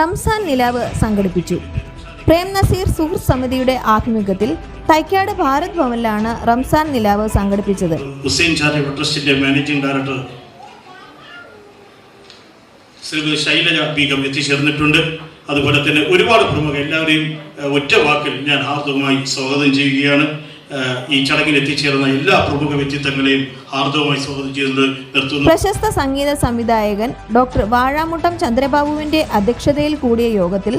റംസാൻ നിലാവ് സംഘടിപ്പിച്ചു. പ്രേം നസീർ സുഹൃത്ത് സമിതിയുടെ ആഭിമുഖ്യത്തിൽ തൈക്കാട് ഭാരത് ഭവനിലാണ് റംസാൻ നിലാവ് സംഘടിപ്പിച്ചത്. ട്രസ്റ്റിന്റെ മാനേജിംഗ് ഡയറക്ടർ ശ്രീമതി ശൈലജ ബീഗം എത്തിച്ചേർന്നിട്ടുണ്ട്. അതുപോലെ തന്നെ ഒരുപാട് പ്രമുഖർ എല്ലാവരെയും ഒറ്റ വാക്കിൽ ഞാൻ ഹാർദവമായി സ്വാഗതം ചെയ്യുകയാണ്. ഈ ചടങ്ങിൽ എത്തിച്ചേർന്ന എല്ലാ പ്രമുഖ വ്യക്തിത്വങ്ങളെയും ഹാർദവമായി സ്വാഗതം ചെയ്തത് നിർത്തുന്നു. പ്രശസ്ത സംഗീത സംവിധായകൻ ഡോക്ടർ വാഴാമുട്ടം ചന്ദ്രബാബുവിന്റെ അധ്യക്ഷതയിൽ കൂടിയ യോഗത്തിൽ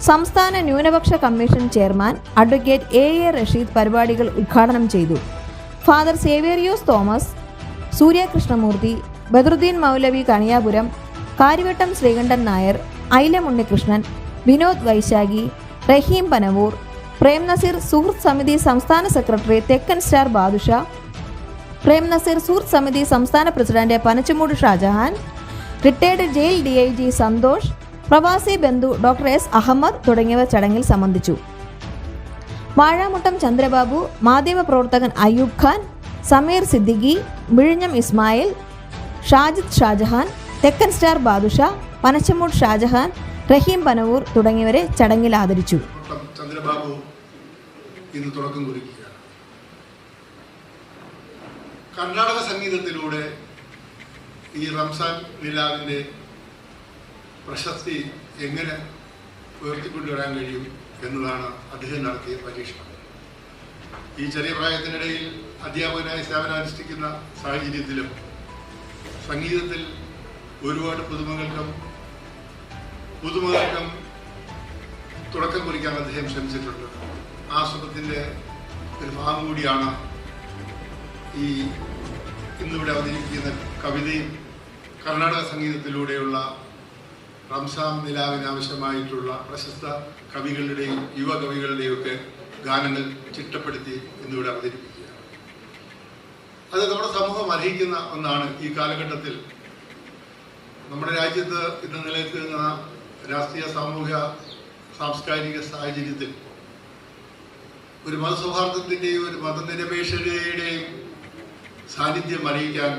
സംസ്ഥാന ന്യൂനപക്ഷ commission chairman advocate A Rasheed പരിപാടികൾ ഉദ്ഘാടനം ചെയ്തു. ഫാദർ സേവേറിയോസ് തോമസ്, സൂര്യ കൃഷ്ണമൂർത്തി, ബദറുദ്ദീൻ മൗലവി കണിയാപുരം, കാര്യവട്ടം ശ്രീകണ്ഠൻ നായർ, ഐലം ഉണ്ണികൃഷ്ണൻ, വിനോദ് വൈശാഖി, റഹീം പനവൂർ, പ്രേം നസീർ സുഹൃത്ത് സമിതി സംസ്ഥാന സെക്രട്ടറി തെക്കൻ സ്റ്റാർ ബാദുഷ, പ്രേം നസീർ സുഹൃത്ത് സമിതി സംസ്ഥാന president Panachamoodu Shajahan, retired jail DIG Santhosh, പ്രവാസി ബന്ധു ഡോക്ടർ എസ് അഹമ്മദ് തുടങ്ങിയവർ ചടങ്ങിൽ സംബന്ധിച്ചു. വാഴാമുട്ടം ചന്ദ്രബാബു, മാധ്യമപ്രവർത്തകൻ അയ്യൂബ് ഖാൻ, സമീർ സിദ്ദിഖി, വിഴിഞ്ഞം ഇസ്മായിൽ, ഷാജിദ് ഷാജഹാൻ, തെക്കൻ സ്റ്റാർ ബാദുഷ, പനച്ചമൂട് ഷാജഹാൻ, റഹീം പനവൂർ തുടങ്ങിയവരെ ചടങ്ങിൽ ആദരിച്ചു. ചന്ദ്രബാബു ഇന്ന് തുടക്കം കുറിക്കുകയാണ്. കർണാടക സംഗീതത്തിലൂടെ ഈ റംസാൻ നിലാവിൻ്റെ പ്രശസ്തി എങ്ങനെ ഉയർത്തിക്കൊണ്ടുവരാൻ കഴിയും എന്നതാണ് അദ്ദേഹം നടത്തിയ പരീക്ഷണം. ഈ ചെറിയ പ്രായത്തിനിടയിൽ അധ്യാപകനായി സേവനമനുഷ്ഠിക്കുന്ന സാഹചര്യത്തിലും സംഗീതത്തിൽ ഒരുപാട് പുതുമകൾക്കും തുടക്കം കുറിക്കാൻ അദ്ദേഹം ശ്രമിച്ചിട്ടുണ്ട്. ആ ശ്രമത്തിൻ്റെ ഒരു ഭാഗം കൂടിയാണ് ഈ ഇന്നിവിടെ അവതരിപ്പിക്കുന്ന കവിതയും കർണാടക സംഗീതത്തിലൂടെയുള്ള റംസാൻ നിലാവിനാവശ്യമായിട്ടുള്ള പ്രശസ്ത കവികളുടെയും യുവകവികളുടെയും ഒക്കെ ഗാനങ്ങൾ ചിട്ടപ്പെടുത്തി എന്നിവിടെ അവതരിപ്പിക്കുകയാണ്. അത് നമ്മുടെ സമൂഹം അർഹിക്കുന്ന ഒന്നാണ്. ഈ കാലഘട്ടത്തിൽ നമ്മുടെ രാജ്യത്ത് ഇന്ന് നിലനിൽക്കുന്ന രാഷ്ട്രീയ സാമൂഹ്യ സാംസ്കാരിക സാഹചര്യത്തിൽ ഒരു മതസൗഹാർദ്ദത്തിൻ്റെയും ഒരു മതനിരപേക്ഷതയുടെയും സാന്നിധ്യം അറിയിക്കാൻ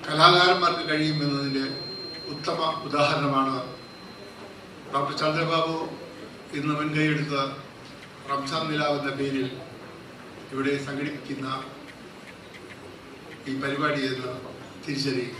കലാകാരന്മാർക്ക് കഴിയുമെന്നതിൻ്റെ ഉത്തമ ഉദാഹരണമാണ് ഡോക്ടർ ചന്ദ്രബാബു ഇന്ന് മുൻകൈയെടുത്ത റംസാൻ നിലാവ് എന്ന പേരിൽ ഇവിടെ സംഘടിപ്പിക്കുന്ന ഈ പരിപാടി എന്ന് തിരിച്ചറിയുക.